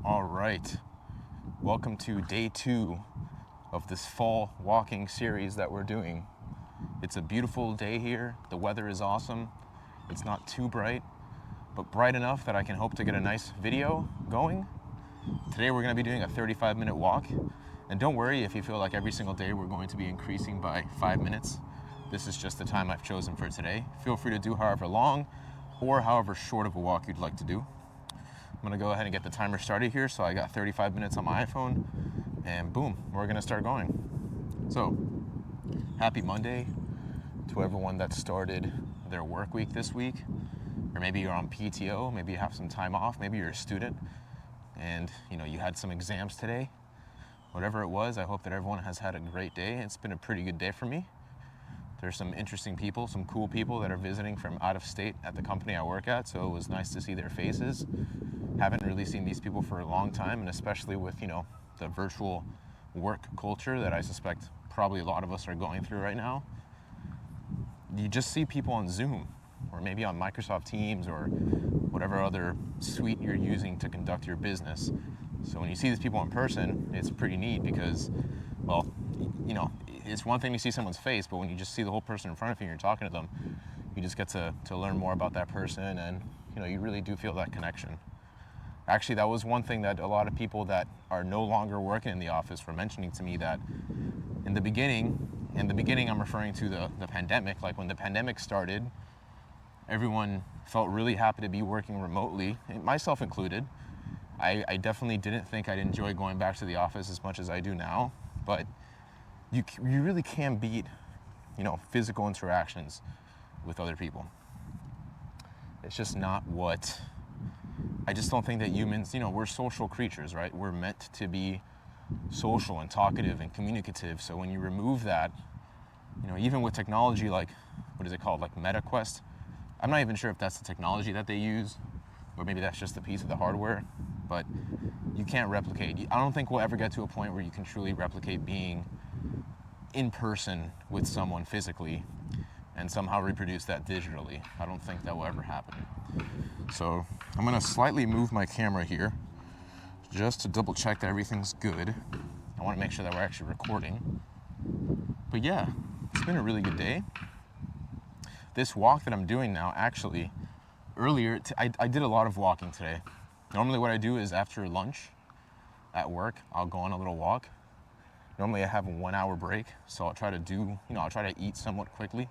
All right, welcome to day 2 of this fall walking series that we're doing. It's a beautiful day here. The weather is awesome. It's not too bright, but bright enough that I can hope to get a nice video going. Today we're going to be doing a 35-minute walk. And don't worry if you feel like every single day we're going to be increasing by 5 minutes. This is just the time I've chosen for today. Feel free to do however long or however short of a walk you'd like to do. I'm gonna go ahead and get the timer started here. So I got 35 minutes on my iPhone and boom, we're gonna start going. So happy Monday to everyone that started their work week this week, or maybe you're on PTO, maybe you have some time off, maybe you're a student and you had some exams today. Whatever it was, I hope that everyone has had a great day. It's been a pretty good day for me. There's some interesting people, some cool people that are visiting from out of state at the company I work at, so it was nice to see their faces. Haven't really seen these people for a long time, and especially with the virtual work culture that I suspect probably a lot of us are going through right now. You just see people on Zoom or maybe on Microsoft Teams or whatever other suite you're using to conduct your business. So when you see these people in person, it's pretty neat because, well, it's one thing to see someone's face, but when you just see the whole person in front of you and you're talking to them, you just get to learn more about that person, and you really do feel that connection. Actually, that was one thing that a lot of people that are no longer working in the office were mentioning to me, that in the beginning I'm referring to the pandemic, like when the pandemic started, everyone felt really happy to be working remotely, myself included. I definitely didn't think I'd enjoy going back to the office as much as I do now, but you really can beat, physical interactions with other people. It's just not what, I just don't think that humans, we're social creatures, right? We're meant to be social and talkative and communicative. So when you remove that, even with technology like, what is it called? Like MetaQuest. I'm not even sure if that's the technology that they use, or maybe that's just a piece of the hardware, but you can't replicate. I don't think we'll ever get to a point where you can truly replicate being in person with someone physically and somehow reproduce that digitally. I don't think that will ever happen. So I'm gonna slightly move my camera here just to double check that everything's good. I wanna make sure that we're actually recording. But yeah, it's been a really good day. This walk that I'm doing now, actually, earlier, I did a lot of walking today. Normally what I do is after lunch at work, I'll go on a little walk. Normally I have a 1 hour break, so I'll try to eat somewhat quickly.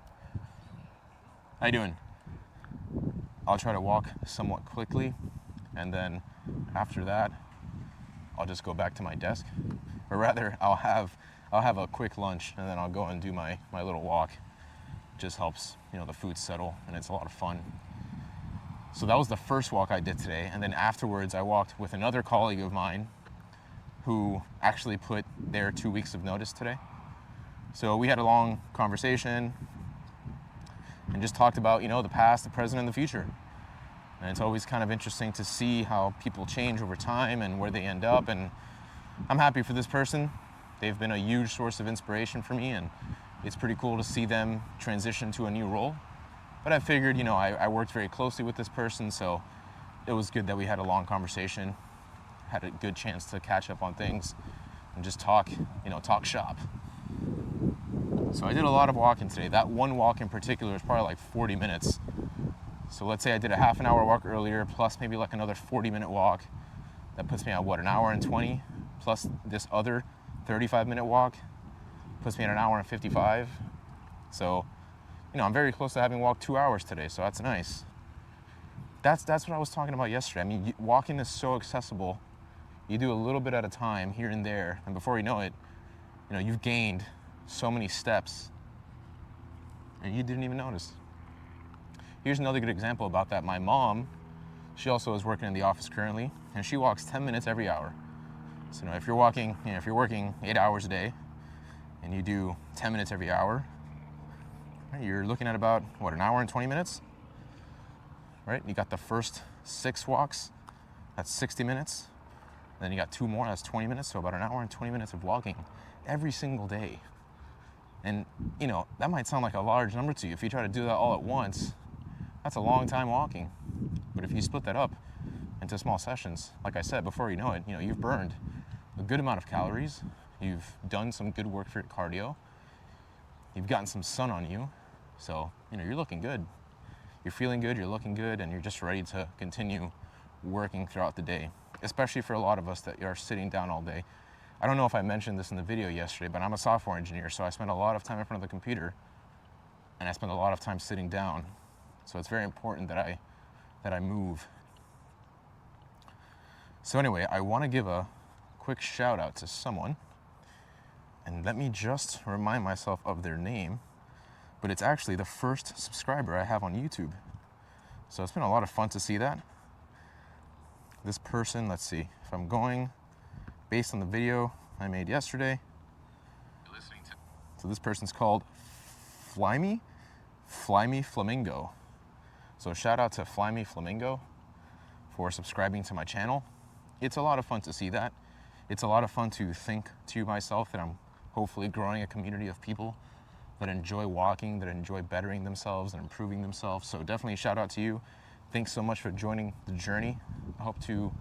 How you doing? I'll try to walk somewhat quickly, and then after that, I'll just go back to my desk. Or rather, I'll have a quick lunch, and then I'll go and do my little walk. It just helps, the food settle, and it's a lot of fun. So that was the first walk I did today, and then afterwards I walked with another colleague of mine who actually put their 2 weeks of notice today. So we had a long conversation and just talked about, the past, the present, and the future. And it's always kind of interesting to see how people change over time and where they end up. And I'm happy for this person. They've been a huge source of inspiration for me, and it's pretty cool to see them transition to a new role. But I figured, I worked very closely with this person, so it was good that we had a long conversation, had a good chance to catch up on things and just talk shop. So I did a lot of walking today. That one walk in particular was probably like 40 minutes. So let's say I did a half an hour walk earlier, plus maybe like another 40-minute walk. That puts me at an hour and 20, plus this other 35-minute walk puts me at an hour and 55. So, I'm very close to having walked 2 hours today, so that's nice. That's what I was talking about yesterday. I mean, walking is so accessible. You do a little bit at a time here and there, and before you know it, you've gained so many steps and you didn't even notice. Here's another good example about that. My mom, she also is working in the office currently, and she walks 10 minutes every hour. So if you're working 8 hours a day and you do 10 minutes every hour, right, you're looking at about an hour and 20 minutes, right? You got the first 6 walks, that's 60 minutes. Then you got 2 more, that's 20 minutes. So about an hour and 20 minutes of walking every single day. And that might sound like a large number to you. If you try to do that all at once, that's a long time walking. But if you split that up into small sessions, like I said, before you know it, you've burned a good amount of calories, you've done some good work for your cardio, you've gotten some sun on you, so, you're looking good. You're feeling good, you're looking good, and you're just ready to continue working throughout the day, especially for a lot of us that are sitting down all day. I don't know if I mentioned this in the video yesterday, but I'm a software engineer, so I spend a lot of time in front of the computer, and I spend a lot of time sitting down. So it's very important that I move. So anyway, I want to give a quick shout out to someone, and let me just remind myself of their name, but it's actually the first subscriber I have on YouTube. So it's been a lot of fun to see that. This person, let's see, if I'm going based on the video I made yesterday. So this person's called Flyme Flamingo. So shout out to Flyme Flamingo for subscribing to my channel. It's a lot of fun to see that. It's a lot of fun to think to myself that I'm hopefully growing a community of people that enjoy walking, that enjoy bettering themselves and improving themselves. So definitely shout out to you. Thanks so much for joining the journey. I hope to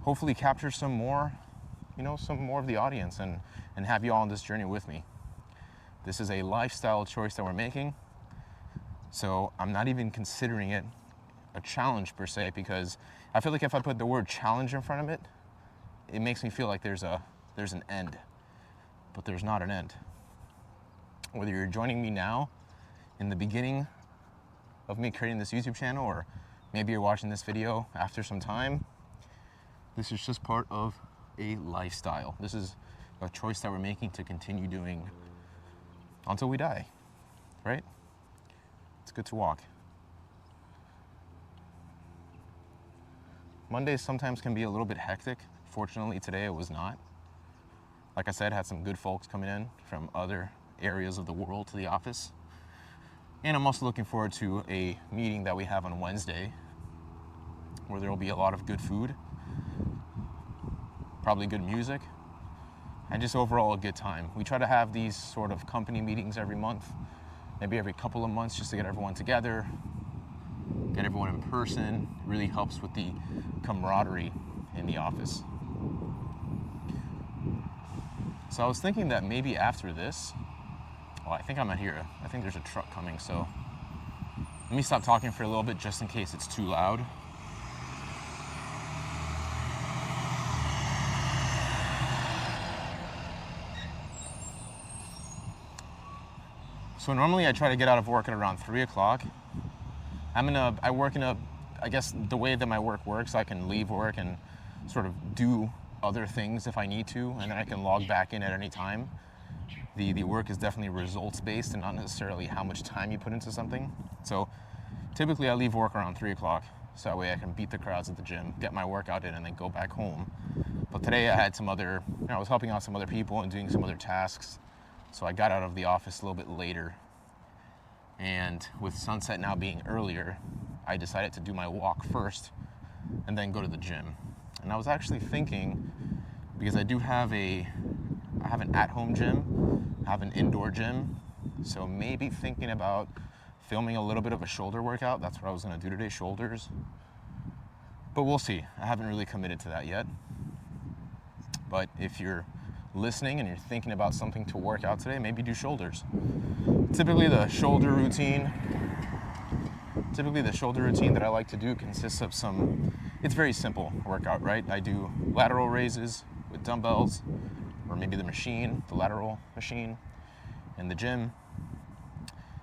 hopefully capture some more of the audience and have you all on this journey with me. This is a lifestyle choice that we're making. So I'm not even considering it a challenge per se, because I feel like if I put the word challenge in front of it, it makes me feel like there's an end, but there's not an end. Whether you're joining me now in the beginning of me creating this YouTube channel, or maybe you're watching this video after some time, this is just part of a lifestyle. This is a choice that we're making to continue doing until we die, right? It's good to walk. Mondays sometimes can be a little bit hectic. Fortunately, today it was not. Like I said, had some good folks coming in from other areas of the world to the office. And I'm also looking forward to a meeting that we have on Wednesday where there will be a lot of good food, probably good music, and just overall a good time. We try to have these sort of company meetings every month, maybe every couple of months, just to get everyone together, get everyone in person. It really helps with the camaraderie in the office. So I was thinking that maybe after this, well, I think I'm out here. I think there's a truck coming, so let me stop talking for a little bit just in case it's too loud. So normally I try to get out of work at around 3 o'clock. I work in I guess the way that my work works, I can leave work and sort of do other things if I need to, and then I can log back in at any time. The work is definitely results based and not necessarily how much time you put into something. So typically I leave work around 3 o'clock, so that way I can beat the crowds at the gym, get my workout in, and then go back home. But today I had I was helping out some other people and doing some other tasks, so I got out of the office a little bit later. And with sunset now being earlier, I decided to do my walk first and then go to the gym. And I was actually thinking, because I have an at-home gym, I have an indoor gym, so maybe thinking about filming a little bit of a shoulder workout. That's what I was gonna do today, shoulders. But we'll see. I haven't really committed to that yet. But if you're listening and you're thinking about something to work out today, maybe do shoulders. Typically the shoulder routine that I like to do consists of it's very simple workout, right? I do lateral raises with dumbbells, or maybe the lateral machine in the gym.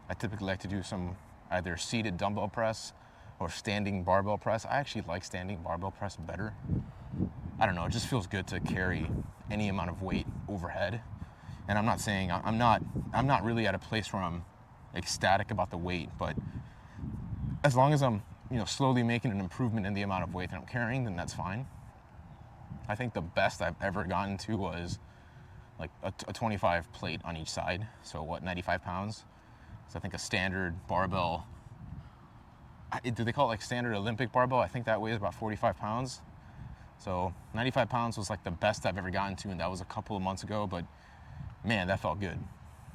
I typically like to do some either seated dumbbell press or standing barbell press. I actually like standing barbell press better. I don't know, it just feels good to carry any amount of weight overhead. And I'm not saying, I'm not really at a place where I'm ecstatic about the weight, but as long as I'm, slowly making an improvement in the amount of weight that I'm carrying, then that's fine. I think the best I've ever gotten to was like a 25 plate on each side. So 95 pounds? So I think a standard barbell, do they call it like standard Olympic barbell? I think that weighs about 45 pounds. So 95 pounds was like the best I've ever gotten to, and that was a couple of months ago, but man, that felt good.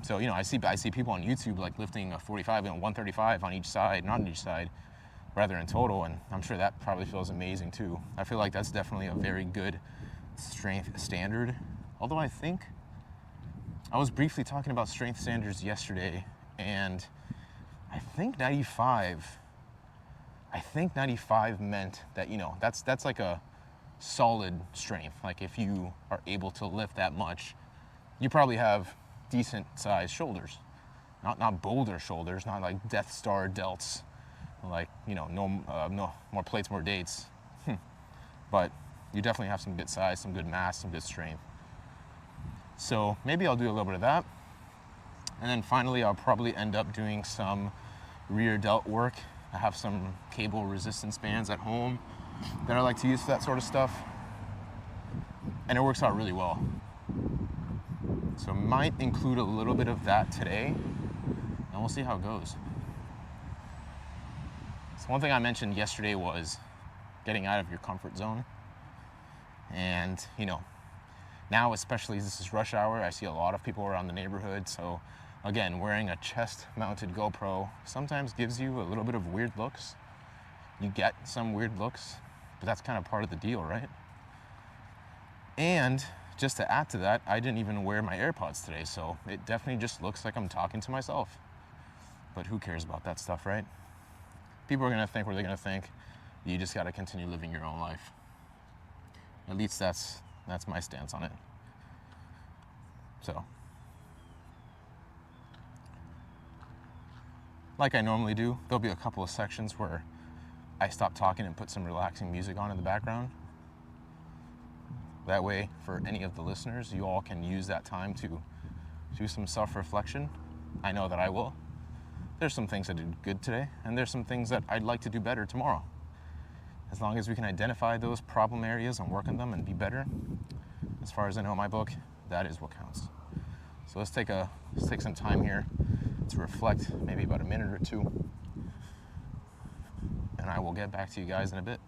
So, I see people on YouTube like lifting a 45 and 135 on each side, not on each side, rather in total, and I'm sure that probably feels amazing too. I feel like that's definitely a very good strength standard. Although I think I was briefly talking about strength standards yesterday, and I think 95 meant that, that's like a solid strength. Like if you are able to lift that much, you probably have decent sized shoulders. Not boulder shoulders, not like Death Star delts, like, no more plates, more dates. But you definitely have some good size, some good mass, some good strength. So maybe I'll do a little bit of that. And then finally, I'll probably end up doing some rear delt work. I have some cable resistance bands at home that I like to use for that sort of stuff. And it works out really well. So might include a little bit of that today, and we'll see how it goes. So one thing I mentioned yesterday was getting out of your comfort zone. And, now especially this is rush hour, I see a lot of people around the neighborhood. So again, wearing a chest-mounted GoPro sometimes gives you a little bit of weird looks. You get some weird looks, but that's kind of part of the deal, right? And just to add to that, I didn't even wear my AirPods today, so it definitely just looks like I'm talking to myself. But who cares about that stuff, right? People are gonna think what they're gonna think. You just gotta continue living your own life. At least that's my stance on it. So, like I normally do, there'll be a couple of sections where I stop talking and put some relaxing music on in the background. That way, for any of the listeners, you all can use that time to do some self-reflection. I know that I will. There's some things I did good today, and there's some things that I'd like to do better tomorrow. As long as we can identify those problem areas and work on them and be better, as far as I know in my book, that is what counts. So let's take some time here to reflect, maybe about a minute or two, and I will get back to you guys in a bit.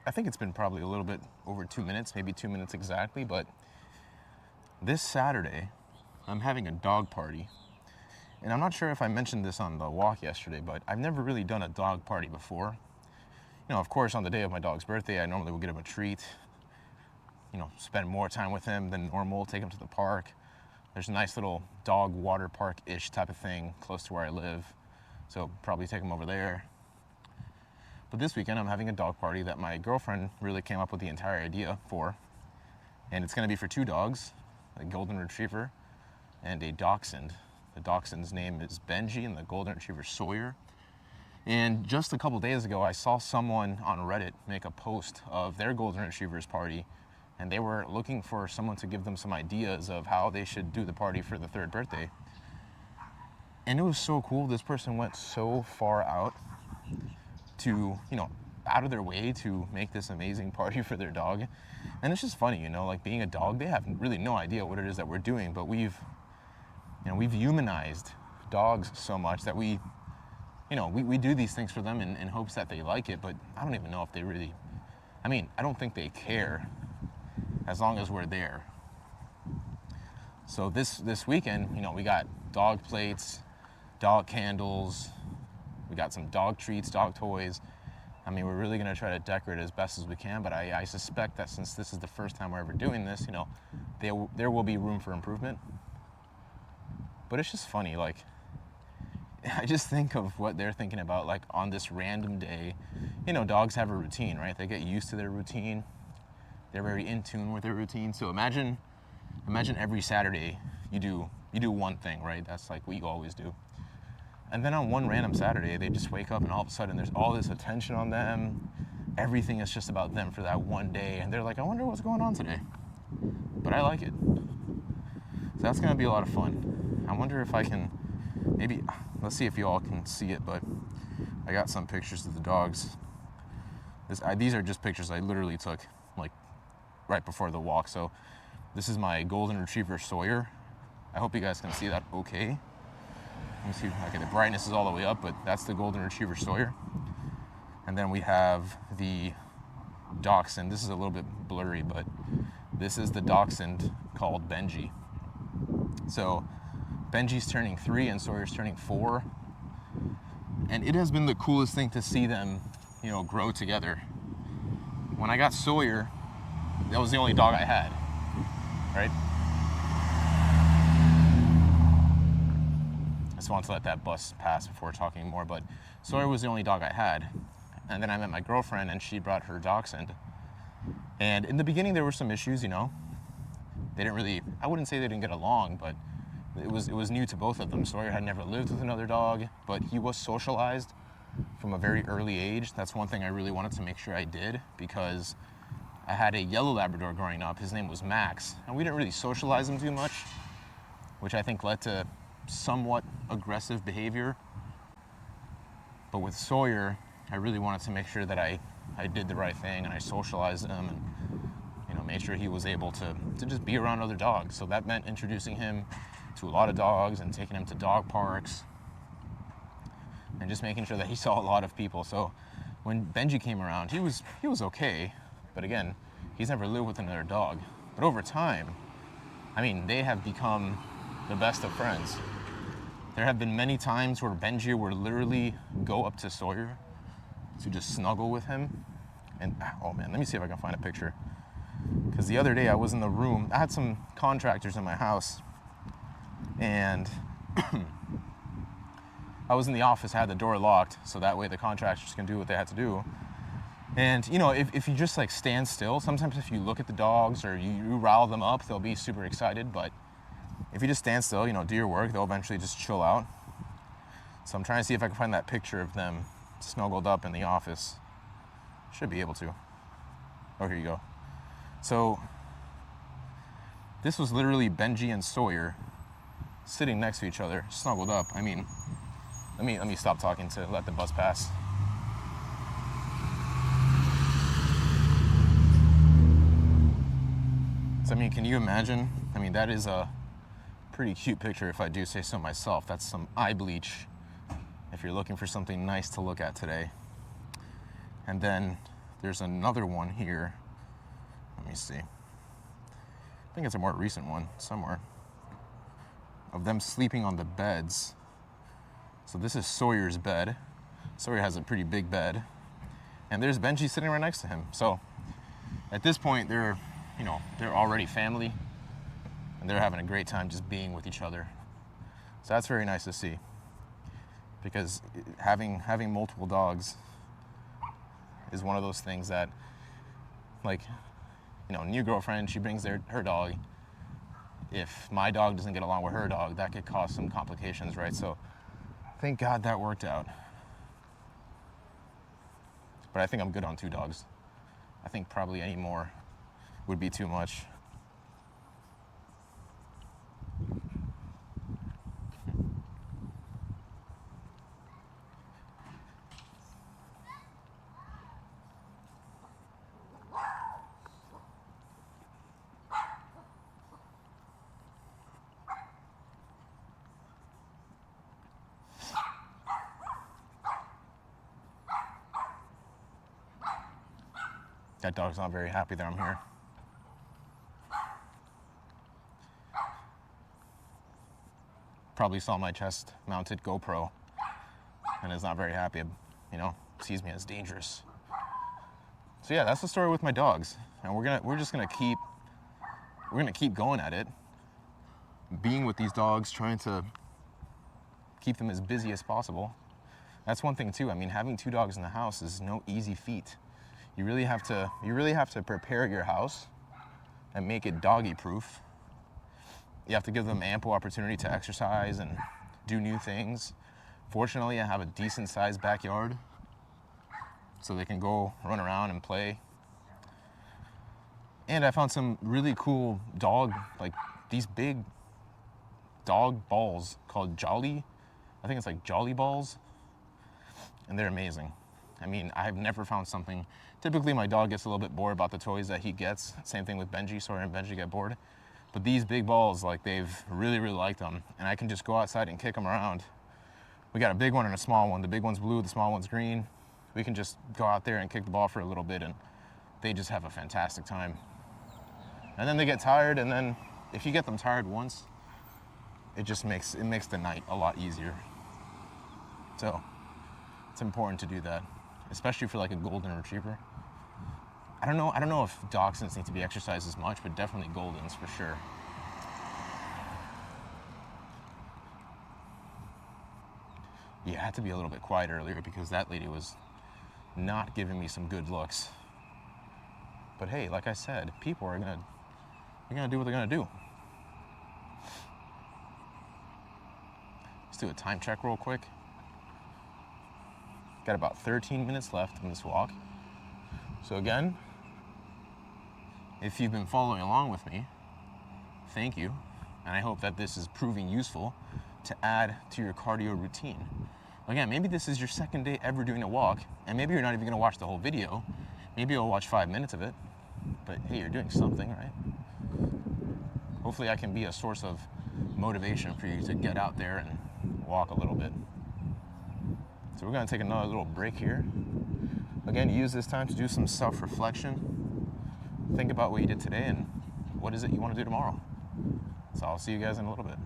I think it's been probably a little bit over 2 minutes, maybe 2 minutes exactly, but this Saturday, I'm having a dog party. And I'm not sure if I mentioned this on the walk yesterday, but I've never really done a dog party before. Of course, on the day of my dog's birthday, I normally will get him a treat, spend more time with him than normal, take him to the park. There's a nice little dog water park-ish type of thing close to where I live, so probably take him over there. But this weekend, I'm having a dog party that my girlfriend really came up with the entire idea for. And it's gonna be for 2 dogs, a golden retriever and a dachshund. The dachshund's name is Benji and the golden retriever Sawyer. And just a couple days ago, I saw someone on Reddit make a post of their golden retriever's party, and they were looking for someone to give them some ideas of how they should do the party for the 3rd birthday. And it was so cool. This person went so far out to, out of their way to make this amazing party for their dog. And it's just funny, like being a dog, they have really no idea what it is that we're doing, but we've humanized dogs so much that we do these things for them in hopes that they like it, but I don't even know if they really, I don't think they care as long as we're there. So this weekend, we got dog plates, dog candles, we got some dog treats, dog toys. We're really gonna try to decorate it as best as we can, but I suspect that since this is the first time we're ever doing this, there will be room for improvement. But it's just funny, like, I just think of what they're thinking about, like on this random day. Dogs have a routine, right? They get used to their routine. They're very in tune with their routine. So imagine every Saturday you do one thing, right? That's like what you always do. And then on one random Saturday, they just wake up and all of a sudden there's all this attention on them. Everything is just about them for that one day. And they're like, I wonder what's going on today. But I like it. So that's gonna be a lot of fun. I wonder if I can, maybe, let's see if you all can see it, but I got some pictures of the dogs. These are just pictures I literally took like right before the walk. So this is my golden retriever Sawyer. I hope you guys can see that okay. Let me see, okay, the brightness is all the way up, but that's the golden retriever Sawyer. And then we have the dachshund. This is a little bit blurry, but this is the dachshund called Benji. So Benji's turning 3 and Sawyer's turning 4. And it has been the coolest thing to see them, grow together. When I got Sawyer, that was the only dog I had, right? I just wanted to let that bus pass before talking more, but Sawyer was the only dog I had. And then I met my girlfriend and she brought her dachshund. And in the beginning there were some issues, They didn't really, I wouldn't say they didn't get along, but it was new to both of them. Sawyer had never lived with another dog, but he was socialized from a very early age. That's one thing I really wanted to make sure I did, because I had a yellow Labrador growing up. His name was Max, and we didn't really socialize him too much, which I think led to somewhat aggressive behavior. But with Sawyer, I really wanted to make sure that I did the right thing and I socialized him and made sure he was able to just be around other dogs. So that meant introducing him to a lot of dogs and taking him to dog parks and just making sure that he saw a lot of people. So when Benji came around, he was okay, but again, he's never lived with another dog. But over time, they have become the best of friends. There have been many times where Benji would literally go up to Sawyer to just snuggle with him. And oh man, let me see if I can find a picture. Because the other day I was in the room, I had some contractors in my house, and I was in the office, I had the door locked, so that way the contractors can do what they had to do. And if you just like stand still, sometimes if you look at the dogs or you rile them up, they'll be super excited, but if you just stand still, do your work, they'll eventually just chill out. So I'm trying to see if I can find that picture of them snuggled up in the office. Should be able to. Oh, here you go. So this was literally Benji and Sawyer sitting next to each other, snuggled up. Let me stop talking to let the bus pass. So can you imagine? That is a pretty cute picture if I do say so myself. That's some eye bleach if you're looking for something nice to look at today. And then there's another one here. Let me see. I think it's a more recent one somewhere. Of them sleeping on the beds. So this is Sawyer's bed. Sawyer has a pretty big bed. And there's Benji sitting right next to him. So at this point, they're already family. And they're having a great time just being with each other. So that's very nice to see. Because having multiple dogs is one of those things that, like, new girlfriend, she brings her dog. if my dog doesn't get along with her dog, that could cause some complications, right? So thank God that worked out. But I think I'm good on 2 dogs. I think probably any more would be too much. That dog's not very happy that I'm here. Probably saw my chest mounted GoPro and is not very happy, you know, sees me as dangerous. So yeah, that's the story with my dogs. And we're just gonna keep going at it. Being with these dogs, trying to keep them as busy as possible. That's one thing too. I mean, having 2 dogs in the house is no easy feat. You really have to prepare your house and make it doggy proof. You have to give them ample opportunity to exercise and do new things. Fortunately, I have a decent sized backyard so they can go run around and play. And I found some really cool dog, like these big dog balls called Jolly. I think it's like Jolly balls. And they're amazing. I mean, I've never found something. Typically, my dog gets a little bit bored about the toys that he gets. Same thing with Benji. Sawyer and Benji get bored. But these big balls, like, they've really, really liked them. And I can just go outside and kick them around. We got a big one and a small one. The big one's blue, the small one's green. We can just go out there and kick the ball for a little bit, and they just have a fantastic time. And then they get tired, and then if you get them tired once, it makes the night a lot easier. So it's important to do that, especially for like a golden retriever. I don't know if dachshunds need to be exercised as much, but definitely Goldens for sure. Yeah, I had to be a little bit quiet earlier because that lady was not giving me some good looks. But hey, like I said, people are gonna do what they're gonna do. Let's do a time check real quick. Got about 13 minutes left in this walk. So again, if you've been following along with me, thank you. And I hope that this is proving useful to add to your cardio routine. Again, maybe this is your second day ever doing a walk, and maybe you're not even gonna watch the whole video. Maybe you'll watch 5 minutes of it, but hey, you're doing something, right? Hopefully I can be a source of motivation for you to get out there and walk a little bit. So we're gonna take another little break here. Again, use this time to do some self-reflection. Think about what you did today and what is it you want to do tomorrow. So I'll see you guys in a little bit.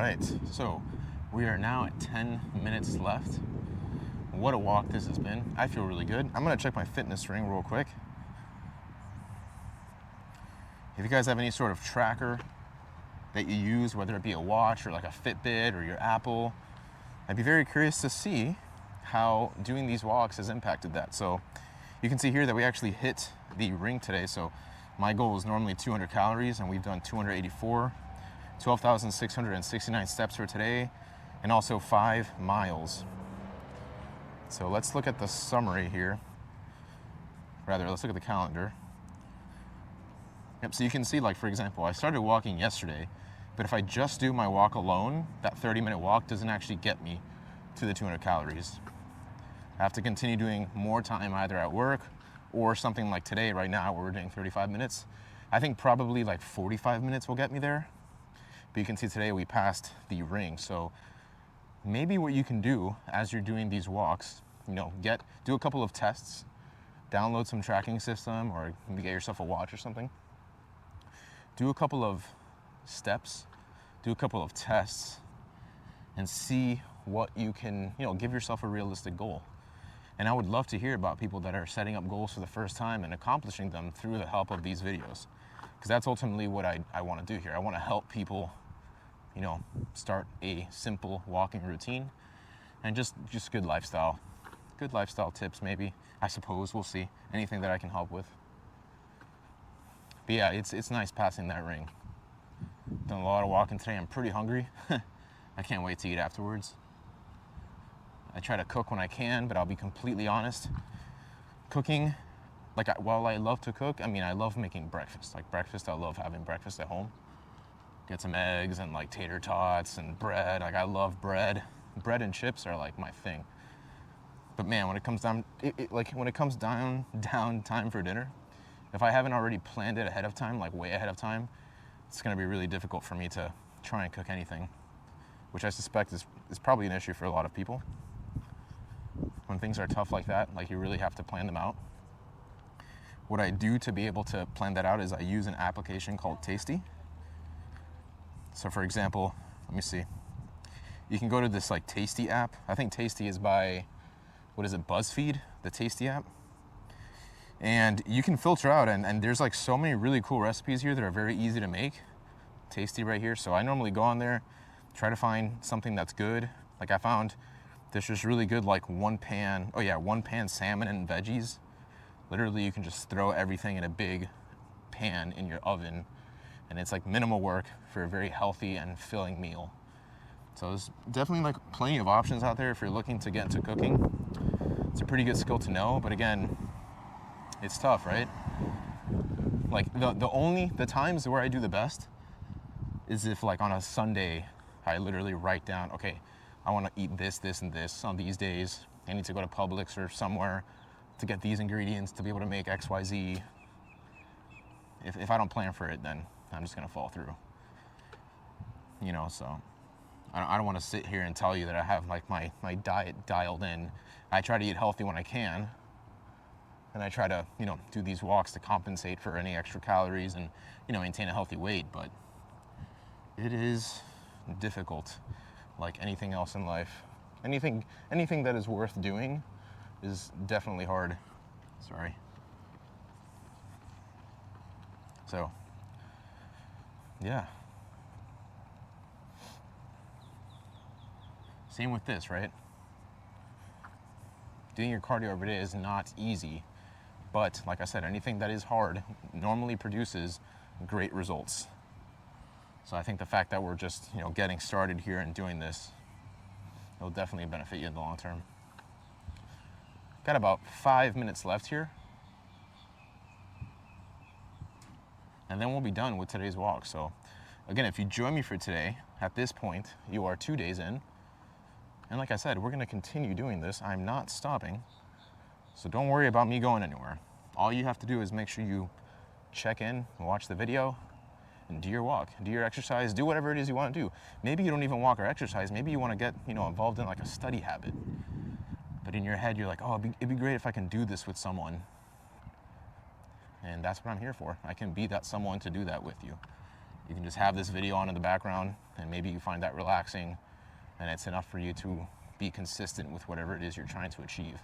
right, so we are now at 10 minutes left. What a walk this has been. I feel really good. I'm gonna check my fitness ring real quick. If you guys have any sort of tracker that you use, whether it be a watch or like a Fitbit or your Apple, I'd be very curious to see how doing these walks has impacted that. So you can see here that we actually hit the ring today. So my goal is normally 200 calories and we've done 284, 12,669 steps for today, and also 5 miles. So let's look at the summary here. Rather, let's look at the calendar. Yep, so you can see, like, for example, I started walking yesterday, but if I just do my walk alone, that 30-minute walk doesn't actually get me to the 200 calories. I have to continue doing more time either at work or something like today, right now, where we're doing 35 minutes. I think probably like 45 minutes will get me there. But you can see today we passed the ring. So maybe what you can do as you're doing these walks, do a couple of tests, download some tracking system, or maybe get yourself a watch or something. Do a couple of steps, do a couple of tests, and see what you can, give yourself a realistic goal. And I would love to hear about people that are setting up goals for the first time and accomplishing them through the help of these videos. Because that's ultimately what I want to do here. I want to help people, start a simple walking routine and just good lifestyle tips, maybe. I suppose, we'll see. Anything that I can help with. But yeah, it's nice passing that ring. Done a lot of walking today. I'm pretty hungry. I can't wait to eat afterwards. I try to cook when I can, but I'll be completely honest. Cooking, while I love to cook, I love making breakfast. Like breakfast, I love having breakfast at home. Get some eggs and like tater tots and bread. Like I love bread. Bread and chips are like my thing. But man, when it comes down, down time for dinner, if I haven't already planned it ahead of time, like way ahead of time, it's gonna be really difficult for me to try and cook anything, which I suspect is probably an issue for a lot of people. When things are tough like that, like you really have to plan them out. What I do to be able to plan that out is I use an application called Tasty. So for example, let me see. You can go to this like Tasty app. I think Tasty is by, BuzzFeed, the Tasty app. And you can filter out, and there's like so many really cool recipes here that are very easy to make. Tasty right here. So I normally go on there, try to find something that's good. Like I found this was really good, like one pan salmon and veggies. Literally, you can just throw everything in a big pan in your oven, and it's like minimal work for a very healthy and filling meal. So there's definitely like plenty of options out there if you're looking to get into cooking. It's a pretty good skill to know, but again, it's tough, right? Like the times where I do the best is if like on a Sunday, I literally write down, okay, I want to eat this, this, and this on these days. I need to go to Publix or somewhere to get these ingredients to be able to make X, Y, Z. If I don't plan for it, then I'm just gonna fall through. So I don't want to sit here and tell you that I have like my diet dialed in. I try to eat healthy when I can, and I try to do these walks to compensate for any extra calories and maintain a healthy weight. But it is difficult, like anything else in life. Anything that is worth doing is definitely hard. Sorry. So, yeah. Same with this, right? Doing your cardio every day is not easy, but like I said, anything that is hard normally produces great results. So I think the fact that we're just, getting started here and doing this, it'll definitely benefit you in the long term. Got about 5 minutes left here. And then we'll be done with today's walk. So again, if you join me for today, at this point, you are 2 days in. And like I said, we're gonna continue doing this. I'm not stopping. So don't worry about me going anywhere. All you have to do is make sure you check in, watch the video, and do your walk, do your exercise, do whatever it is you want to do. Maybe you don't even walk or exercise. Maybe you want to get, involved in like a study habit. But in your head, you're like, oh, it'd be great if I can do this with someone. And that's what I'm here for. I can be that someone to do that with you. You can just have this video on in the background, and maybe you find that relaxing, and it's enough for you to be consistent with whatever it is you're trying to achieve.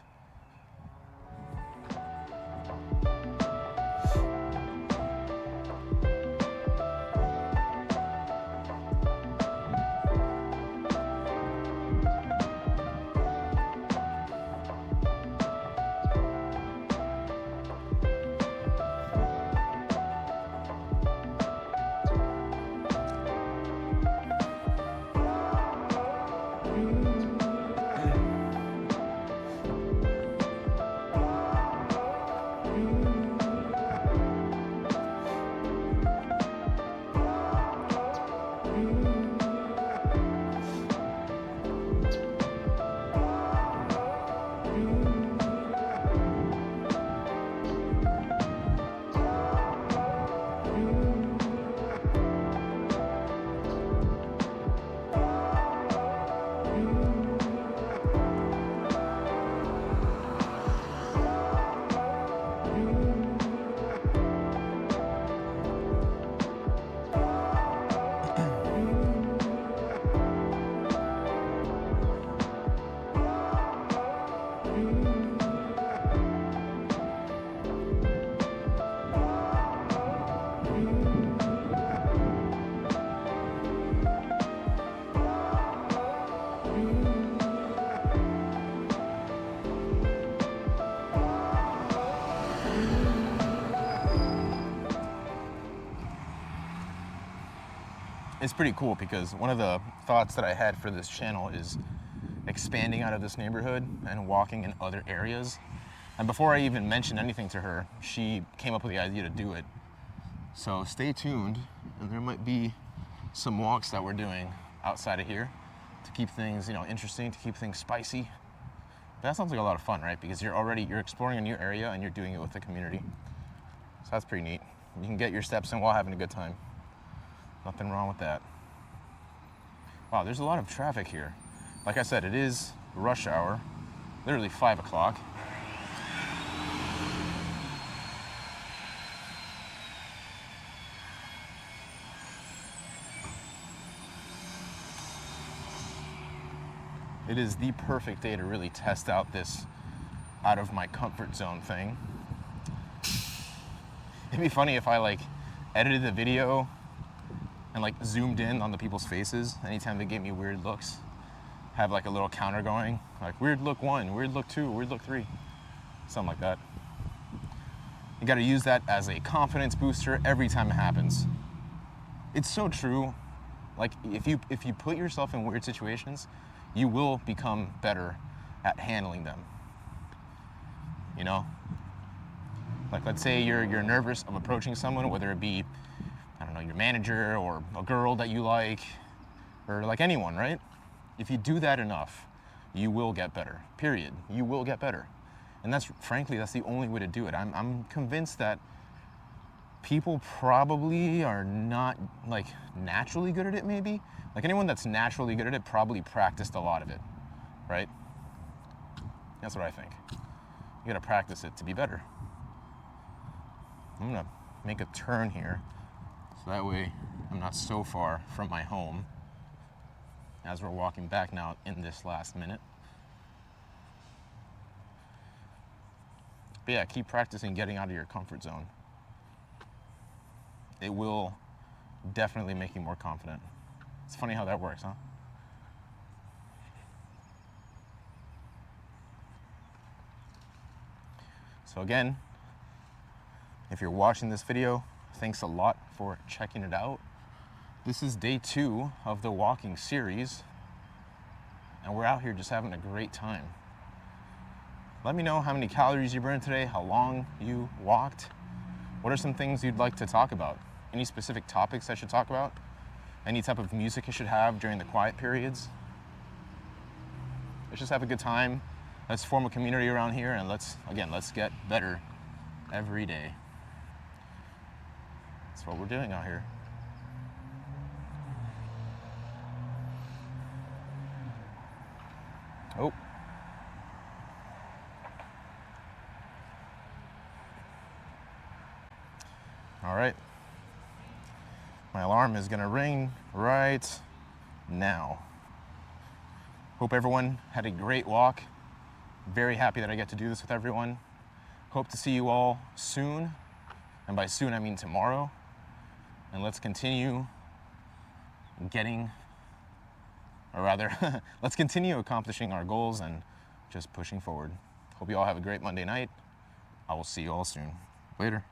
It's pretty cool because one of the thoughts that I had for this channel is expanding out of this neighborhood and walking in other areas. And before I even mentioned anything to her, she came up with the idea to do it. So stay tuned, and there might be some walks that we're doing outside of here to keep things, interesting, to keep things spicy. But that sounds like a lot of fun, right? Because you're exploring a new area and you're doing it with the community. So that's pretty neat. You can get your steps in while having a good time. Nothing wrong with that. Wow, there's a lot of traffic here. Like I said, it is rush hour, literally 5 o'clock. It is the perfect day to really test out this out of my comfort zone thing. It'd be funny if I edited the video and zoomed in on the people's faces anytime they gave me weird looks. Have a little counter going, weird look 1, weird look 2, weird look 3, something like that. You got to use that as a confidence booster every time it happens. It's so true. If you put yourself in weird situations, you will become better at handling them. Let's say you're nervous of approaching someone, whether it be, I don't know, your manager or a girl that you like, or anyone, right? If you do that enough, you will get better, period. You will get better. And that's the only way to do it. I'm convinced that people probably are not naturally good at it, maybe. Anyone that's naturally good at it probably practiced a lot of it, right? That's what I think. You gotta practice it to be better. I'm gonna make a turn here, so that way I'm not so far from my home as we're walking back now in this last minute. But yeah, keep practicing getting out of your comfort zone. It will definitely make you more confident. It's funny how that works, huh? So again, if you're watching this video, thanks a lot for checking it out. This is day 2 of the walking series, and we're out here just having a great time. Let me know how many calories you burned today, how long you walked. What are some things you'd like to talk about? Any specific topics I should talk about? Any type of music I should have during the quiet periods? Let's just have a good time. Let's form a community around here, and let's get better every day. That's what we're doing out here. Oh. All right. My alarm is gonna ring right now. Hope everyone had a great walk. Very happy that I get to do this with everyone. Hope to see you all soon. And by soon, I mean tomorrow. And let's continue let's continue accomplishing our goals and just pushing forward. Hope you all have a great Monday night. I will see you all soon. Later.